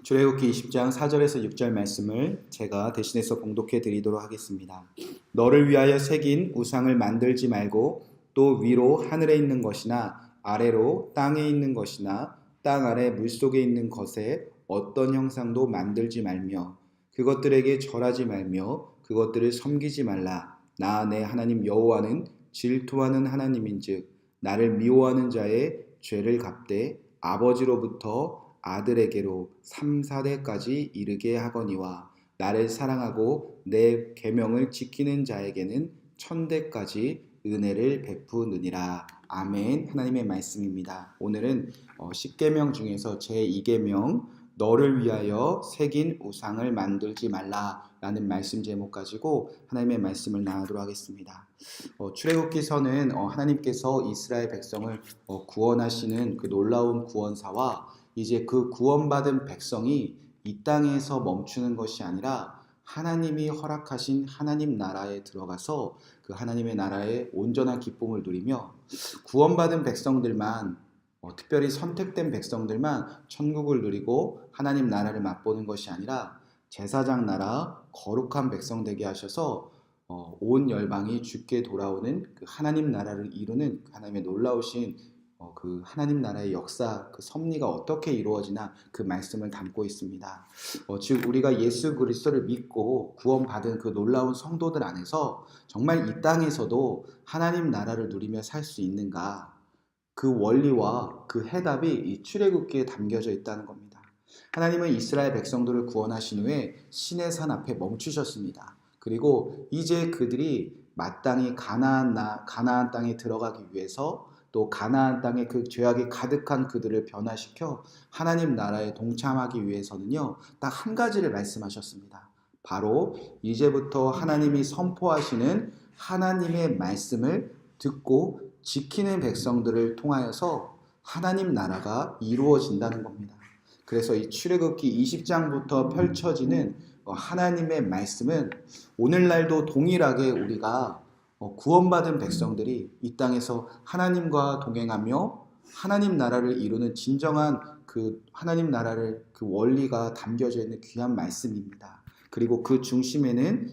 출애굽기 20장 4절에서 6절 말씀을 제가 대신해서 봉독해 드리도록 하겠습니다. 너를 위하여 새긴 우상을 만들지 말고 또 위로 하늘에 있는 것이나 아래로 땅에 있는 것이나 땅 아래 물속에 있는 것에 어떤 형상도 만들지 말며 그것들에게 절하지 말며 그것들을 섬기지 말라. 나 내 하나님 여호와는 질투하는 하나님인즉 나를 미워하는 자의 죄를 갚되 아버지로부터 아들에게로 3, 4대까지 이르게 하거니와 나를 사랑하고 내 계명을 지키는 자에게는 1000대까지 은혜를 베푸느니라. 아멘. 하나님의 말씀입니다. 오늘은 10계명 중에서 제2계명 너를 위하여 새긴 우상을 만들지 말라 라는 말씀 제목 가지고 하나님의 말씀을 나누도록 하겠습니다. 출애굽기서는 하나님께서 이스라엘 백성을 구원하시는 그 놀라운 구원사와 이제 그 구원받은 백성이 이 땅에서 멈추는 것이 아니라 하나님이 허락하신 하나님 나라에 들어가서 그 하나님의 나라의 온전한 기쁨을 누리며 구원받은 백성들만 특별히 선택된 백성들만 천국을 누리고 하나님 나라를 맛보는 것이 아니라 제사장 나라 거룩한 백성 되게 하셔서 온 열방이 주께 돌아오는 그 하나님 나라를 이루는 하나님의 놀라우신 그 하나님 나라의 역사, 그 섭리가 어떻게 이루어지나 그 말씀을 담고 있습니다. 즉 우리가 예수 그리스도를 믿고 구원받은 그 놀라운 성도들 안에서 정말 이 땅에서도 하나님 나라를 누리며 살 수 있는가? 그 원리와 그 해답이 이 출애굽기에 담겨져 있다는 겁니다. 하나님은 이스라엘 백성들을 구원하신 후에 시내산 앞에 멈추셨습니다. 그리고 이제 그들이 마땅히 가나안 땅에 들어가기 위해서 또 가나안 땅의 그 죄악이 가득한 그들을 변화시켜 하나님 나라에 동참하기 위해서는요, 딱 한 가지를 말씀하셨습니다. 바로 이제부터 하나님이 선포하시는 하나님의 말씀을 듣고 지키는 백성들을 통하여서 하나님 나라가 이루어진다는 겁니다. 그래서 이 출애굽기 20장부터 펼쳐지는 하나님의 말씀은 오늘날도 동일하게 우리가 구원받은 백성들이 이 땅에서 하나님과 동행하며 하나님 나라를 이루는 진정한 그 하나님 나라를 그 원리가 담겨져 있는 귀한 말씀입니다. 그리고 그 중심에는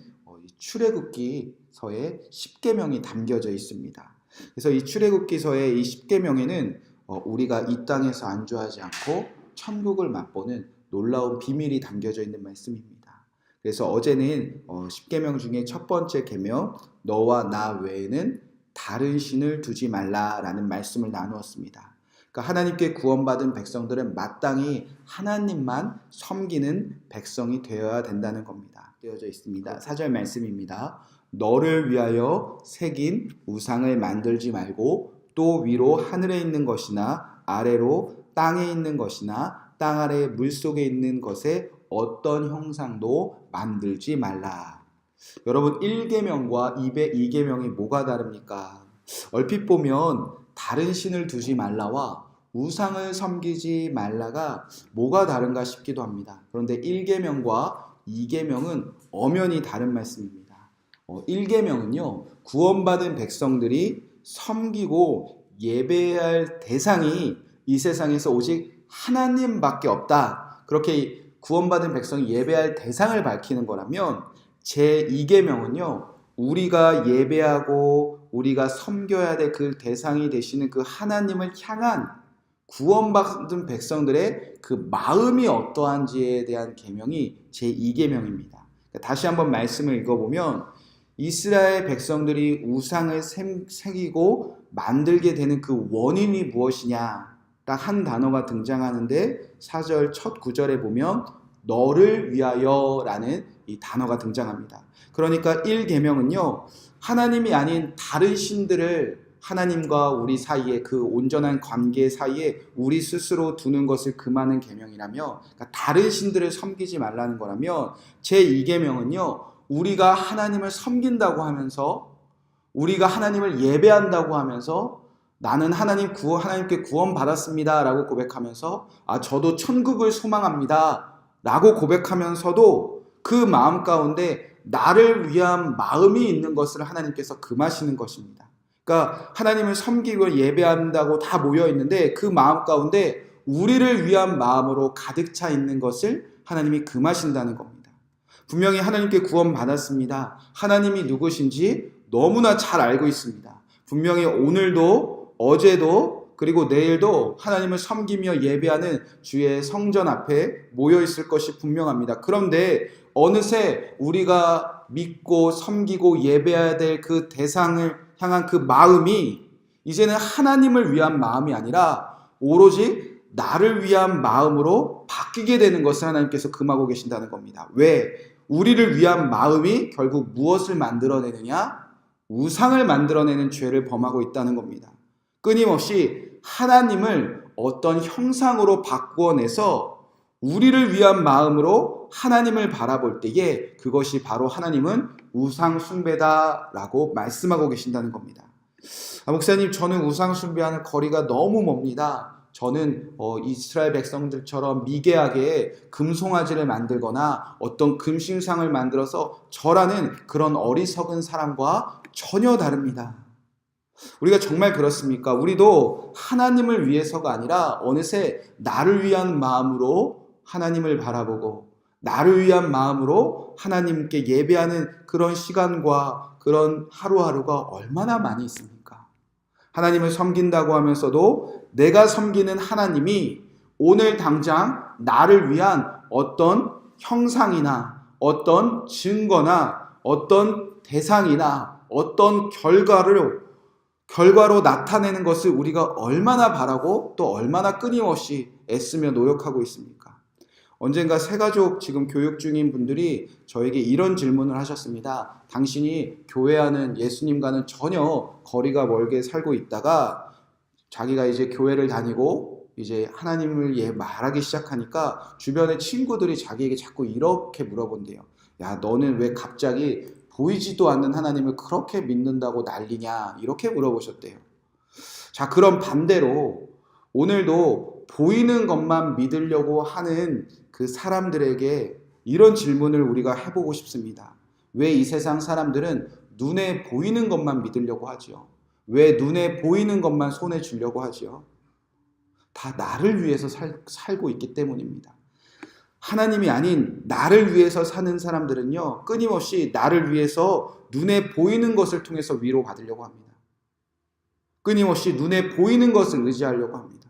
출애굽기서의 10계명이 담겨져 있습니다. 그래서 이 출애굽기서의 이 10계명에는 우리가 이 땅에서 안주하지 않고 천국을 맛보는 놀라운 비밀이 담겨져 있는 말씀입니다. 그래서 어제는 10계명 중에 첫 번째 계명 너와 나 외에는 다른 신을 두지 말라라는 말씀을 나누었습니다. 그러니까 하나님께 구원받은 백성들은 마땅히 하나님만 섬기는 백성이 되어야 된다는 겁니다. 되어져 있습니다. 4절 말씀입니다. 너를 위하여 새긴 우상을 만들지 말고 또 위로 하늘에 있는 것이나 아래로 땅에 있는 것이나 땅 아래 물속에 있는 것에 어떤 형상도 만들지 말라. 여러분 1계명과 2계명이 뭐가 다릅니까? 얼핏 보면 다른 신을 두지 말라와 우상을 섬기지 말라가 뭐가 다른가 싶기도 합니다. 그런데 1계명과 2계명은 엄연히 다른 말씀입니다. 1계명은요, 구원받은 백성들이 섬기고 예배해야 할 대상이 이 세상에서 오직 하나님밖에 없다. 그렇게 구원받은 백성이 예배할 대상을 밝히는 거라면 제2계명은요, 우리가 예배하고 우리가 섬겨야 될 그 대상이 되시는 그 하나님을 향한 구원받은 백성들의 그 마음이 어떠한지에 대한 계명이 제2계명입니다. 다시 한번 말씀을 읽어보면 이스라엘 백성들이 우상을 새기고 만들게 되는 그 원인이 무엇이냐, 딱 한 단어가 등장하는데 4절 첫 구절에 보면 너를 위하여 라는 이 단어가 등장합니다. 그러니까 1계명은요, 하나님이 아닌 다른 신들을 하나님과 우리 사이에 그 온전한 관계 사이에 우리 스스로 두는 것을 금하는 계명이라며, 그러니까 다른 신들을 섬기지 말라는 거라면 제2계명은요, 우리가 하나님을 섬긴다고 하면서 우리가 하나님을 예배한다고 하면서 나는 하나님께 구원받았습니다 라고 고백하면서 저도 천국을 소망합니다 라고 고백하면서도 그 마음 가운데 나를 위한 마음이 있는 것을 하나님께서 금하시는 것입니다. 그러니까 하나님을 섬기고 예배한다고 다 모여 있는데 그 마음 가운데 우리를 위한 마음으로 가득 차 있는 것을 하나님이 금하신다는 겁니다. 분명히 하나님께 구원받았습니다. 하나님이 누구신지 너무나 잘 알고 있습니다. 분명히 오늘도 어제도 그리고 내일도 하나님을 섬기며 예배하는 주의 성전 앞에 모여 있을 것이 분명합니다. 그런데 어느새 우리가 믿고 섬기고 예배해야 될 그 대상을 향한 그 마음이 이제는 하나님을 위한 마음이 아니라 오로지 나를 위한 마음으로 바뀌게 되는 것을 하나님께서 금하고 계신다는 겁니다. 왜? 우리를 위한 마음이 결국 무엇을 만들어내느냐? 우상을 만들어내는 죄를 범하고 있다는 겁니다. 끊임없이 하나님을 어떤 형상으로 바꾸어내서 우리를 위한 마음으로 하나님을 바라볼 때에 그것이 바로 하나님은 우상 숭배다라고 말씀하고 계신다는 겁니다. 목사님, 저는 우상 숭배하는 거리가 너무 멉니다. 저는 이스라엘 백성들처럼 미개하게 금송아지를 만들거나 어떤 금신상을 만들어서 절하는 그런 어리석은 사람과 전혀 다릅니다. 우리가 정말 그렇습니까? 우리도 하나님을 위해서가 아니라 어느새 나를 위한 마음으로 하나님을 바라보고 나를 위한 마음으로 하나님께 예배하는 그런 시간과 그런 하루하루가 얼마나 많이 있습니까? 하나님을 섬긴다고 하면서도 내가 섬기는 하나님이 오늘 당장 나를 위한 어떤 형상이나 어떤 증거나 어떤 대상이나 어떤 결과로 나타내는 것을 우리가 얼마나 바라고 또 얼마나 끊임없이 애쓰며 노력하고 있습니까? 언젠가 새가족 지금 교육 중인 분들이 저에게 이런 질문을 하셨습니다. 당신이 교회하는 예수님과는 전혀 거리가 멀게 살고 있다가 자기가 이제 교회를 다니고 이제 하나님을 말하기 시작하니까 주변의 친구들이 자기에게 자꾸 이렇게 물어본대요. 야, 너는 왜 갑자기 보이지도 않는 하나님을 그렇게 믿는다고 난리냐? 이렇게 물어보셨대요. 자, 그럼 반대로 오늘도 보이는 것만 믿으려고 하는 그 사람들에게 이런 질문을 우리가 해보고 싶습니다. 왜 이 세상 사람들은 눈에 보이는 것만 믿으려고 하죠? 왜 눈에 보이는 것만 손에 쥐려고 하죠? 다 나를 위해서 살고 있기 때문입니다. 하나님이 아닌 나를 위해서 사는 사람들은요, 끊임없이 나를 위해서 눈에 보이는 것을 통해서 위로받으려고 합니다. 끊임없이 눈에 보이는 것을 의지하려고 합니다.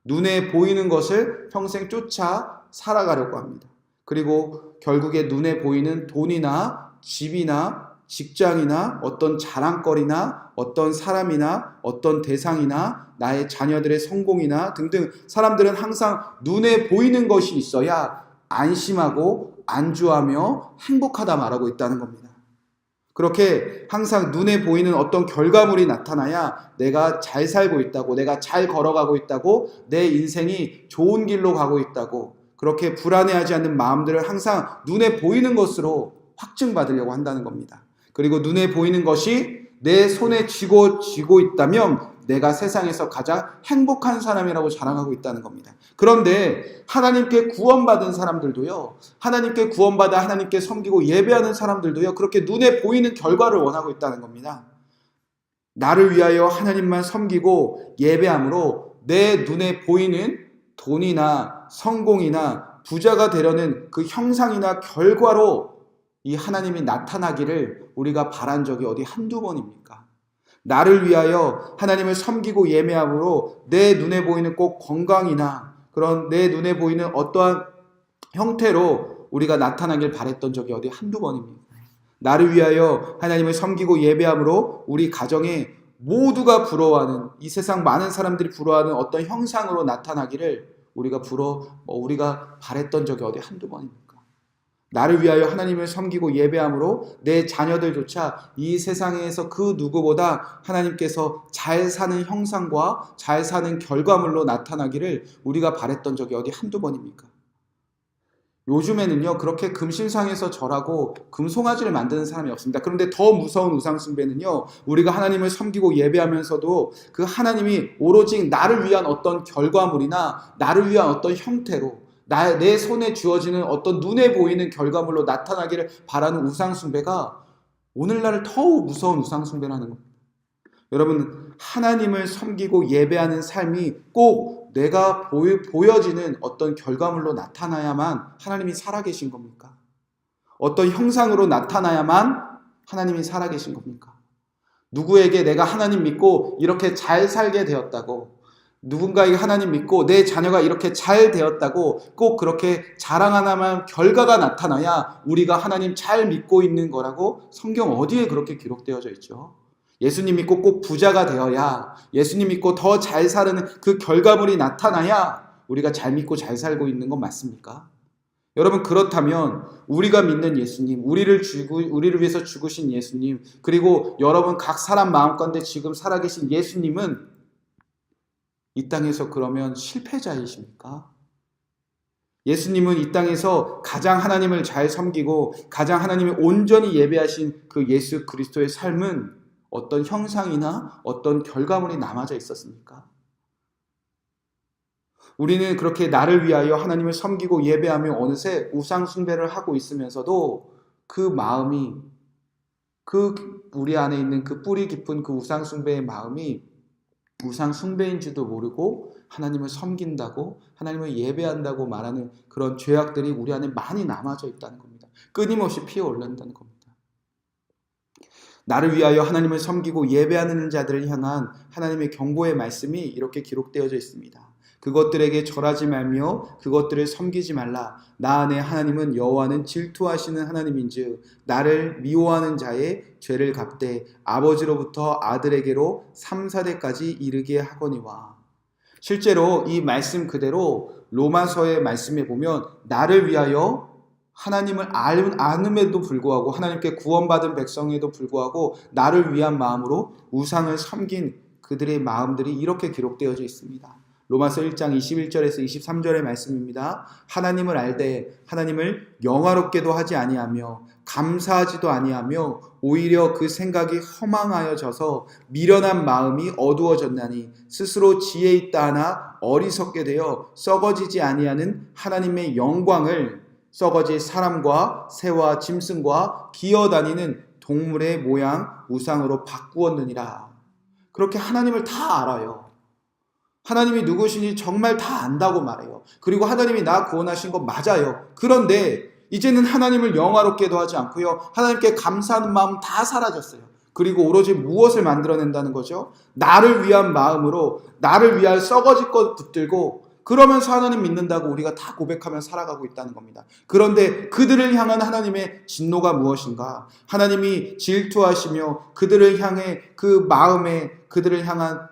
눈에 보이는 것을 평생 쫓아 살아가려고 합니다. 그리고 결국에 눈에 보이는 돈이나 집이나 직장이나 어떤 자랑거리나 어떤 사람이나 어떤 대상이나 나의 자녀들의 성공이나 등등 사람들은 항상 눈에 보이는 것이 있어야 안심하고 안주하며 행복하다 말하고 있다는 겁니다. 그렇게 항상 눈에 보이는 어떤 결과물이 나타나야 내가 잘 살고 있다고, 내가 잘 걸어가고 있다고, 내 인생이 좋은 길로 가고 있다고, 그렇게 불안해하지 않는 마음들을 항상 눈에 보이는 것으로 확증받으려고 한다는 겁니다. 그리고 눈에 보이는 것이 내 손에 쥐고 있다면 내가 세상에서 가장 행복한 사람이라고 자랑하고 있다는 겁니다. 그런데 하나님께 구원받은 사람들도요, 하나님께 구원받아 하나님께 섬기고 예배하는 사람들도요, 그렇게 눈에 보이는 결과를 원하고 있다는 겁니다. 나를 위하여 하나님만 섬기고 예배함으로 내 눈에 보이는 돈이나 성공이나 부자가 되려는 그 형상이나 결과로 이 하나님이 나타나기를 우리가 바란 적이 어디 한두 번입니까? 나를 위하여 하나님을 섬기고 예배함으로 내 눈에 보이는 꼭 건강이나 그런 내 눈에 보이는 어떠한 형태로 우리가 나타나길 바랬던 적이 어디 한두 번입니까? 나를 위하여 하나님을 섬기고 예배함으로 우리 가정에 모두가 부러워하는, 이 세상 많은 사람들이 부러워하는 어떤 형상으로 나타나기를 우리가 바랬던 적이 어디 한두 번입니까? 나를 위하여 하나님을 섬기고 예배함으로 내 자녀들조차 이 세상에서 그 누구보다 하나님께서 잘 사는 형상과 잘 사는 결과물로 나타나기를 우리가 바랬던 적이 어디 한두 번입니까? 요즘에는요, 그렇게 금신상에서 절하고 금송아지를 만드는 사람이 없습니다. 그런데 더 무서운 우상숭배는요, 우리가 하나님을 섬기고 예배하면서도 그 하나님이 오로지 나를 위한 어떤 결과물이나 나를 위한 어떤 형태로 내 손에 쥐어지는 어떤 눈에 보이는 결과물로 나타나기를 바라는 우상숭배가 오늘날 더욱 무서운 우상숭배라는 겁니다. 여러분, 하나님을 섬기고 예배하는 삶이 꼭 내가 보여지는 어떤 결과물로 나타나야만 하나님이 살아계신 겁니까? 어떤 형상으로 나타나야만 하나님이 살아계신 겁니까? 누구에게 내가 하나님 믿고 이렇게 잘 살게 되었다고, 누군가에게 하나님 믿고 내 자녀가 이렇게 잘 되었다고 꼭 그렇게 자랑하나만 결과가 나타나야 우리가 하나님 잘 믿고 있는 거라고 성경 어디에 그렇게 기록되어져 있죠? 예수님 믿고 꼭 부자가 되어야, 예수님 믿고 더 잘 사는 그 결과물이 나타나야 우리가 잘 믿고 잘 살고 있는 건 맞습니까? 여러분, 그렇다면 우리가 믿는 예수님, 우리를 위해서 죽으신 예수님, 그리고 여러분 각 사람 마음 가운데 지금 살아계신 예수님은 이 땅에서 그러면 실패자이십니까? 예수님은 이 땅에서 가장 하나님을 잘 섬기고 가장 하나님을 온전히 예배하신 그 예수 그리스도의 삶은 어떤 형상이나 어떤 결과물이 남아져 있었습니까? 우리는 그렇게 나를 위하여 하나님을 섬기고 예배하며 어느새 우상 숭배를 하고 있으면서도 그 마음이, 우리 안에 있는 그 뿌리 깊은 그 우상 숭배의 마음이 우상 숭배인지도 모르고 하나님을 섬긴다고, 하나님을 예배한다고 말하는 그런 죄악들이 우리 안에 많이 남아져 있다는 겁니다. 끊임없이 피어올른다는 겁니다. 나를 위하여 하나님을 섬기고 예배하는 자들을 향한 하나님의 경고의 말씀이 이렇게 기록되어져 있습니다. 그것들에게 절하지 말며 그것들을 섬기지 말라. 나 안에 하나님은 여호와는 질투하시는 하나님인즉 나를 미워하는 자의 죄를 갚되 아버지로부터 아들에게로 3, 4대까지 이르게 하거니와. 실제로 이 말씀 그대로 로마서의 말씀에 보면 나를 위하여 하나님을 아는에도 불구하고, 하나님께 구원받은 백성에도 불구하고 나를 위한 마음으로 우상을 섬긴 그들의 마음들이 이렇게 기록되어져 있습니다. 로마서 1장 21절에서 23절의 말씀입니다. 하나님을 알되 하나님을 영화롭게도 하지 아니하며 감사하지도 아니하며 오히려 그 생각이 허망하여져서 미련한 마음이 어두워졌나니 스스로 지혜 있다 하나 어리석게 되어 썩어지지 아니하는 하나님의 영광을 썩어질 사람과 새와 짐승과 기어다니는 동물의 모양 우상으로 바꾸었느니라. 그렇게 하나님을 다 알아요. 하나님이 누구신지 정말 다 안다고 말해요. 그리고 하나님이 나 구원하신 거 맞아요. 그런데 이제는 하나님을 영화롭게도 하지 않고요, 하나님께 감사하는 마음 다 사라졌어요. 그리고 오로지 무엇을 만들어낸다는 거죠? 나를 위한 마음으로 나를 위할 썩어질 것 붙들고 그러면서 하나님 믿는다고 우리가 다 고백하며 살아가고 있다는 겁니다. 그런데 그들을 향한 하나님의 진노가 무엇인가? 하나님이 질투하시며 그들을 향해 그 마음에 그들을 향한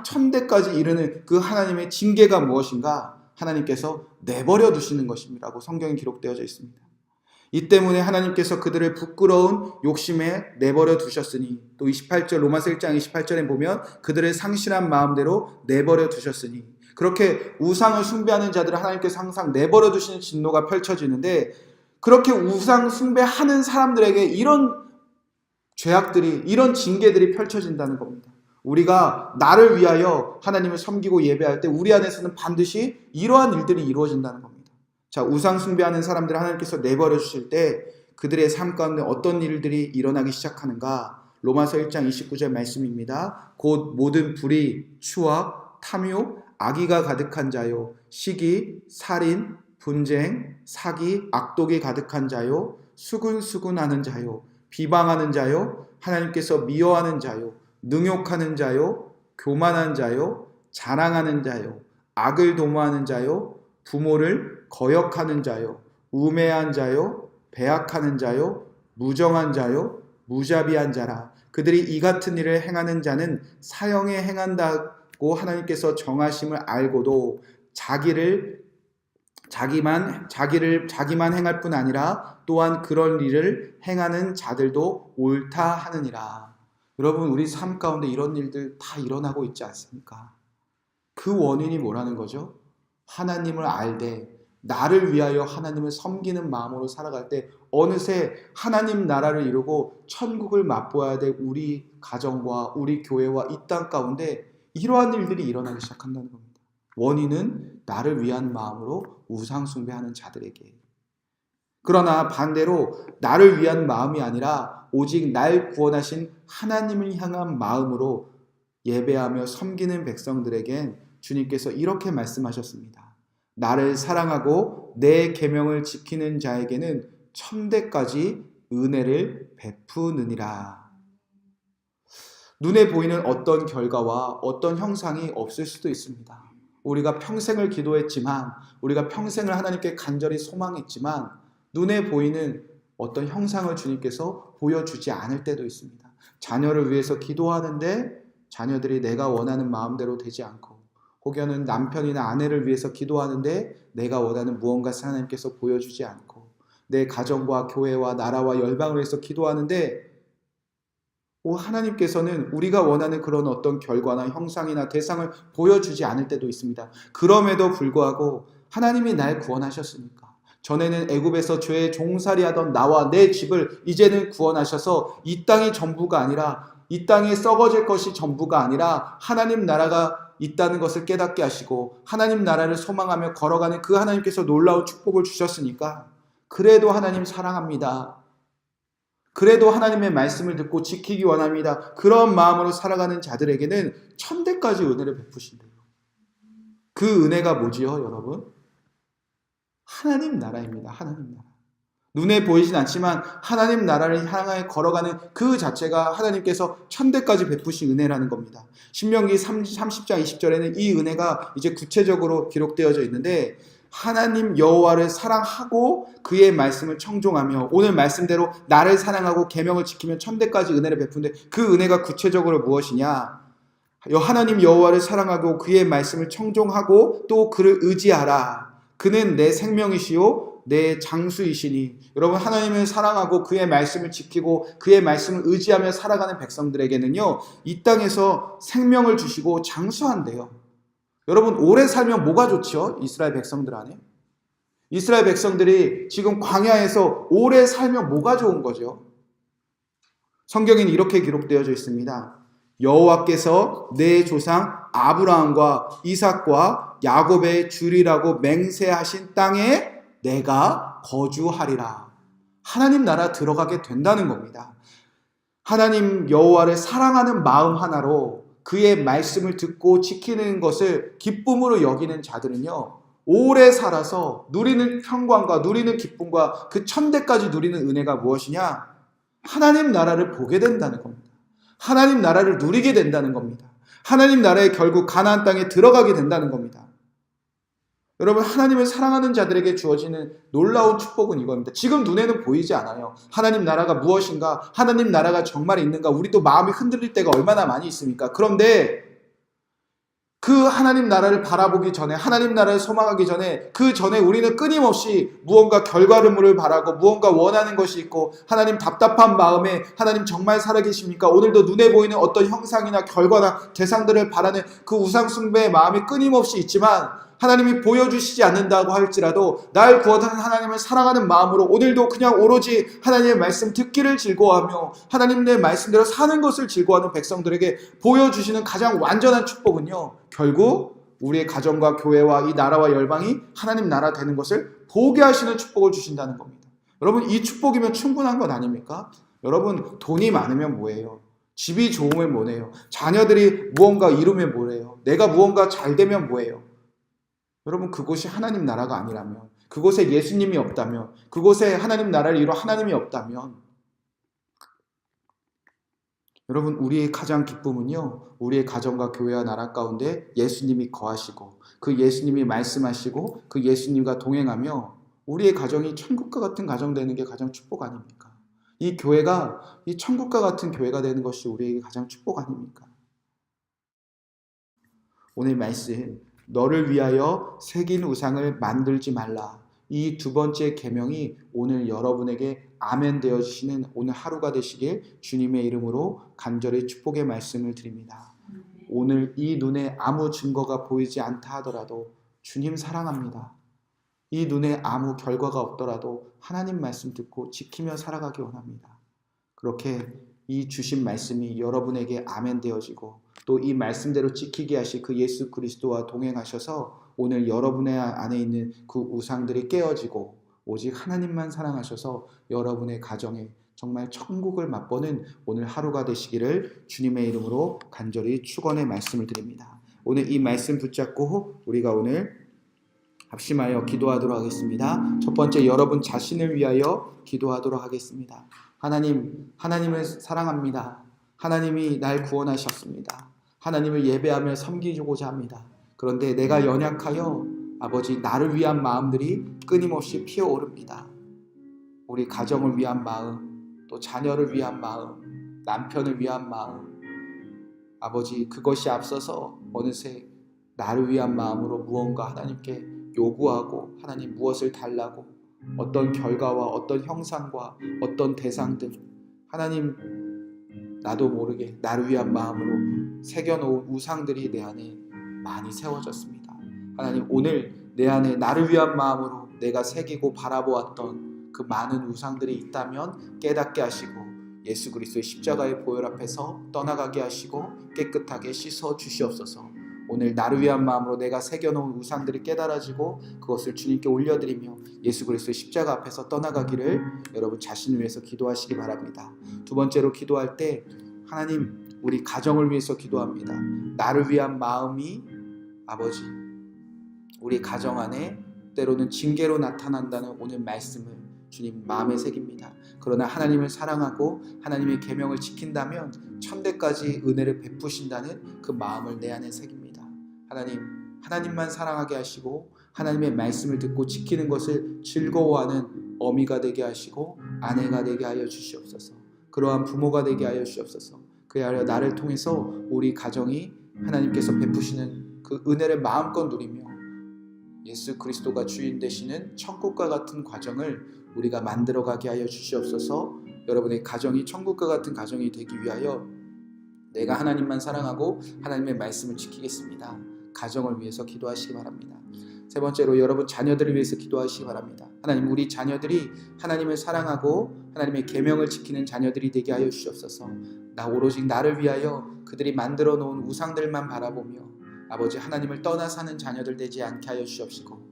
천대까지 이르는 그 하나님의 징계가 무엇인가? 하나님께서 내버려 두시는 것입니다라고 성경에 기록되어져 있습니다. 이 때문에 하나님께서 그들을 부끄러운 욕심에 내버려 두셨으니, 또 28절 로마서 1장 28절에 보면 그들의 상실한 마음대로 내버려 두셨으니, 그렇게 우상을 숭배하는 자들을 하나님께서 항상 내버려 두시는 진노가 펼쳐지는데, 그렇게 우상 숭배하는 사람들에게 이런 죄악들이, 이런 징계들이 펼쳐진다는 겁니다. 우리가 나를 위하여 하나님을 섬기고 예배할 때 우리 안에서는 반드시 이러한 일들이 이루어진다는 겁니다. 자, 우상 숭배하는 사람들을 하나님께서 내버려 주실 때 그들의 삶 가운데 어떤 일들이 일어나기 시작하는가? 로마서 1장 29절 말씀입니다. 곧 모든 불의, 추악, 탐욕, 악의가 가득한 자요, 시기, 살인, 분쟁, 사기, 악독이 가득한 자요, 수군수군하는 자요, 비방하는 자요, 하나님께서 미워하는 자요, 능욕하는 자요, 교만한 자요, 자랑하는 자요, 악을 도모하는 자요, 부모를 거역하는 자요, 우매한 자요, 배악하는 자요, 무정한 자요, 무자비한 자라. 그들이 이 같은 일을 행하는 자는 사형에 행한다고 하나님께서 정하심을 알고도 자기만 행할 뿐 아니라 또한 그런 일을 행하는 자들도 옳다 하느니라. 여러분, 우리 삶 가운데 이런 일들 다 일어나고 있지 않습니까? 그 원인이 뭐라는 거죠? 하나님을 알되 나를 위하여 하나님을 섬기는 마음으로 살아갈 때 어느새 하나님 나라를 이루고 천국을 맛보아야 될 우리 가정과 우리 교회와 이 땅 가운데 이러한 일들이 일어나기 시작한다는 겁니다. 원인은 나를 위한 마음으로 우상 숭배하는 자들에게. 그러나 반대로 나를 위한 마음이 아니라 오직 날 구원하신 하나님을 향한 마음으로 예배하며 섬기는 백성들에겐 주님께서 이렇게 말씀하셨습니다. 나를 사랑하고 내 계명을 지키는 자에게는 천대까지 은혜를 베푸느니라. 눈에 보이는 어떤 결과와 어떤 형상이 없을 수도 있습니다. 우리가 평생을 기도했지만, 우리가 평생을 하나님께 간절히 소망했지만 눈에 보이는 어떤 형상을 주님께서 보여주지 않을 때도 있습니다. 자녀를 위해서 기도하는데 자녀들이 내가 원하는 마음대로 되지 않고, 혹여는 남편이나 아내를 위해서 기도하는데 내가 원하는 무언가 하나님께서 보여주지 않고, 내 가정과 교회와 나라와 열방을 위해서 기도하는데 하나님께서는 우리가 원하는 그런 어떤 결과나 형상이나 대상을 보여주지 않을 때도 있습니다. 그럼에도 불구하고 하나님이 날 구원하셨으니까, 전에는 애굽에서 죄의 종살이하던 나와 내 집을 이제는 구원하셔서 이 땅이 전부가 아니라, 이 땅에 썩어질 것이 전부가 아니라 하나님 나라가 있다는 것을 깨닫게 하시고 하나님 나라를 소망하며 걸어가는 그 하나님께서 놀라운 축복을 주셨으니까, 그래도 하나님 사랑합니다, 그래도 하나님의 말씀을 듣고 지키기 원합니다, 그런 마음으로 살아가는 자들에게는 천대까지 은혜를 베푸신대요. 그 은혜가 뭐지요, 여러분? 하나님 나라입니다. 하나님 나라. 눈에 보이진 않지만 하나님 나라를 향해 걸어가는 그 자체가 하나님께서 천대까지 베푸신 은혜라는 겁니다. 신명기 30장 20절에는 이 은혜가 이제 구체적으로 기록되어져 있는데, 하나님 여호와를 사랑하고 그의 말씀을 청종하며, 오늘 말씀대로 나를 사랑하고 계명을 지키면 천대까지 은혜를 베푸는데, 그 은혜가 구체적으로 무엇이냐? 하나님 여호와를 사랑하고 그의 말씀을 청종하고 또 그를 의지하라. 그는 내 생명이시요 내 장수이시니. 여러분, 하나님을 사랑하고 그의 말씀을 지키고 그의 말씀을 의지하며 살아가는 백성들에게는요, 이 땅에서 생명을 주시고 장수한대요. 여러분, 오래 살면 뭐가 좋죠? 이스라엘 백성들 안에 이스라엘 백성들이 지금 광야에서 오래 살면 뭐가 좋은 거죠? 성경에는 이렇게 기록되어져 있습니다. 여호와께서 내 조상 아브라함과 이삭과 야곱의 주리라고 맹세하신 땅에 내가 거주하리라. 하나님 나라 들어가게 된다는 겁니다. 하나님 여호와를 사랑하는 마음 하나로 그의 말씀을 듣고 지키는 것을 기쁨으로 여기는 자들은요, 오래 살아서 누리는 평강과 누리는 기쁨과 그 천대까지 누리는 은혜가 무엇이냐? 하나님 나라를 보게 된다는 겁니다. 하나님 나라를 누리게 된다는 겁니다. 하나님 나라에 결국 가나안 땅에 들어가게 된다는 겁니다. 여러분, 하나님을 사랑하는 자들에게 주어지는 놀라운 축복은 이겁니다. 지금 눈에는 보이지 않아요. 하나님 나라가 무엇인가, 하나님 나라가 정말 있는가, 우리도 마음이 흔들릴 때가 얼마나 많이 있습니까? 그런데 그 하나님 나라를 바라보기 전에, 하나님 나라를 소망하기 전에, 그 전에 우리는 끊임없이 무언가 결과물을 바라고 무언가 원하는 것이 있고, 하나님 답답한 마음에 하나님 정말 살아계십니까? 오늘도 눈에 보이는 어떤 형상이나 결과나 대상들을 바라는 그 우상숭배의 마음이 끊임없이 있지만, 하나님이 보여주시지 않는다고 할지라도 날 구원하는 하나님을 사랑하는 마음으로 오늘도 그냥 오로지 하나님의 말씀 듣기를 즐거워하며 하나님의 말씀대로 사는 것을 즐거워하는 백성들에게 보여주시는 가장 완전한 축복은요, 결국 우리의 가정과 교회와 이 나라와 열방이 하나님 나라 되는 것을 보게 하시는 축복을 주신다는 겁니다. 여러분, 이 축복이면 충분한 것 아닙니까? 여러분, 돈이 많으면 뭐예요? 집이 좋으면 뭐예요? 자녀들이 무언가 이루면 뭐예요? 내가 무언가 잘 되면 뭐예요? 여러분, 그곳이 하나님 나라가 아니라면, 그곳에 예수님이 없다면, 그곳에 하나님 나라를 이루어 하나님이 없다면, 여러분, 우리의 가장 기쁨은요, 우리의 가정과 교회와 나라 가운데 예수님이 거하시고 그 예수님이 말씀하시고 그 예수님과 동행하며 우리의 가정이 천국과 같은 가정 되는 게 가장 축복 아닙니까? 이 교회가 이 천국과 같은 교회가 되는 것이 우리에게 가장 축복 아닙니까? 오늘 말씀, 너를 위하여 새긴 우상을 만들지 말라. 이 두 번째 계명이 오늘 여러분에게 아멘 되어지시는 오늘 하루가 되시길 주님의 이름으로 간절히 축복의 말씀을 드립니다. 오늘 이 눈에 아무 증거가 보이지 않다 하더라도 주님 사랑합니다. 이 눈에 아무 결과가 없더라도 하나님 말씀 듣고 지키며 살아가기 원합니다. 그렇게 이 주신 말씀이 여러분에게 아멘 되어지고 또 이 말씀대로 지키게 하실 그 예수 그리스도와 동행하셔서 오늘 여러분의 안에 있는 그 우상들이 깨어지고 오직 하나님만 사랑하셔서 여러분의 가정에 정말 천국을 맛보는 오늘 하루가 되시기를 주님의 이름으로 간절히 축원의 말씀을 드립니다. 오늘 이 말씀 붙잡고 우리가 오늘 합심하여 기도하도록 하겠습니다. 첫 번째, 여러분 자신을 위하여 기도하도록 하겠습니다. 하나님을 사랑합니다. 하나님이 날 구원하셨습니다. 하나님을 예배하며 섬기고자 합니다. 그런데 내가 연약하여 아버지 나를 위한 마음들이 끊임없이 피어오릅니다. 우리 가정을 위한 마음, 또 자녀를 위한 마음, 남편을 위한 마음, 아버지 그것이 앞서서 어느새 나를 위한 마음으로 무언가 하나님께 요구하고 하나님 무엇을 달라고 어떤 결과와 어떤 형상과 어떤 대상들 하나님 나도 모르게 나를 위한 마음으로 새겨놓은 우상들이 내 안에 많이 세워졌습니다. 하나님 오늘 내 안에 나를 위한 마음으로 내가 새기고 바라보았던 그 많은 우상들이 있다면 깨닫게 하시고 예수 그리스도의 십자가의 보혈 앞에서 떠나가게 하시고 깨끗하게 씻어 주시옵소서. 오늘 나를 위한 마음으로 내가 새겨놓은 우상들이 깨달아지고 그것을 주님께 올려드리며 예수 그리스도의 십자가 앞에서 떠나가기를 여러분 자신을 위해서 기도하시기 바랍니다. 두 번째로 기도할 때 하나님 우리 가정을 위해서 기도합니다. 나를 위한 마음이 아버지 우리 가정 안에 때로는 징계로 나타난다는 오늘 말씀을 주님 마음에 새깁니다. 그러나 하나님을 사랑하고 하나님의 계명을 지킨다면 천대까지 은혜를 베푸신다는 그 마음을 내 안에 새깁니다. 하나님만 사랑하게 하시고 하나님의 말씀을 듣고 지키는 것을 즐거워하는 어미가 되게 하시고 아내가 되게 하여 주시옵소서. 그러한 부모가 되게 하여 주시옵소서. 그리하여 나를 통해서 우리 가정이 하나님께서 베푸시는 그 은혜를 마음껏 누리며 예수 그리스도가 주인 되시는 천국과 같은 과정을 우리가 만들어가게 하여 주시옵소서. 여러분의 가정이 천국과 같은 가정이 되기 위하여 내가 하나님만 사랑하고 하나님의 말씀을 지키겠습니다. 가정을 위해서 기도하시기 바랍니다. 세 번째로 여러분 자녀들을 위해서 기도하시기 바랍니다. 하나님 우리 자녀들이 하나님을 사랑하고 하나님의 계명을 지키는 자녀들이 되게 하여 주시옵소서. 오로지 나를 위하여 그들이 만들어 놓은 우상들만 바라보며 아버지 하나님을 떠나 사는 자녀들 되지 않게 하여 주시옵시고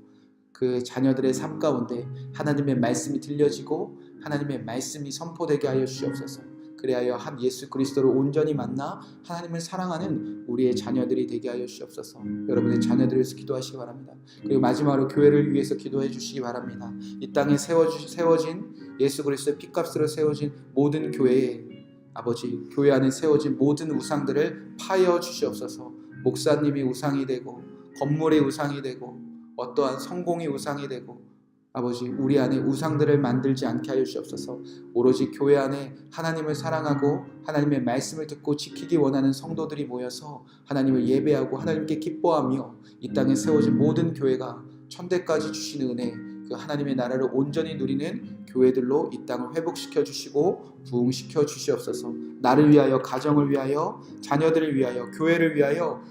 그 자녀들의 삶 가운데 하나님의 말씀이 들려지고 하나님의 말씀이 선포되게 하여 주시옵소서. 그리하여 한 예수 그리스도를 온전히 만나 하나님을 사랑하는 우리의 자녀들이 되게 하여 주시옵소서. 여러분의 자녀들을 위해서 기도하시기 바랍니다. 그리고 마지막으로 교회를 위해서 기도해 주시기 바랍니다. 이 땅에 세워진 예수 그리스도의 피값으로 세워진 모든 교회에 아버지 교회 안에 세워진 모든 우상들을 파여 주시옵소서. 목사님이 우상이 되고 건물이 우상이 되고 어떠한 성공이 우상이 되고 아버지 우리 안에 우상들을 만들지 않게 하여 주시옵소서. 오로지 교회 안에 하나님을 사랑하고 하나님의 말씀을 듣고 지키기 원하는 성도들이 모여서 하나님을 예배하고 하나님께 기뻐하며 이 땅에 세워진 모든 교회가 천대까지 주시는 은혜 그 하나님의 나라를 온전히 누리는 교회들로 이 땅을 회복시켜 주시고 부흥시켜 주시옵소서. 나를 위하여 가정을 위하여 자녀들을 위하여 교회를 위하여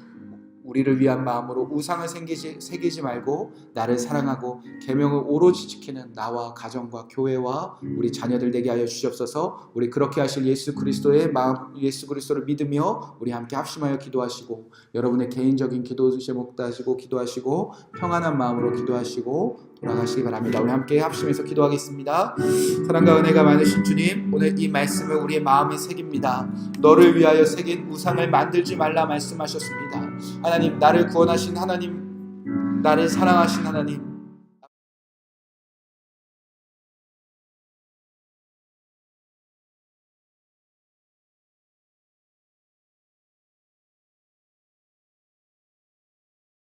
우리를 위한 마음으로 우상을 새기지 말고 나를 사랑하고 계명을 오로지 지키는 나와 가정과 교회와 우리 자녀들 되게 하여 주시옵소서. 우리 그렇게 하실 예수 그리스도의 마음 예수 그리스도를 믿으며 우리 함께 합심하여 기도하시고 여러분의 개인적인 기도 제목 따지고 기도하시고 평안한 마음으로 기도하시고 돌아가시기 바랍니다. 우리 함께 합심해서 기도하겠습니다. 사랑과 은혜가 많으신 주님 오늘 이 말씀을 우리의 마음에 새깁니다. 너를 위하여 새긴 우상을 만들지 말라 말씀하셨습니다. 하나님 나를 구원하신 하나님 나를 사랑하신 하나님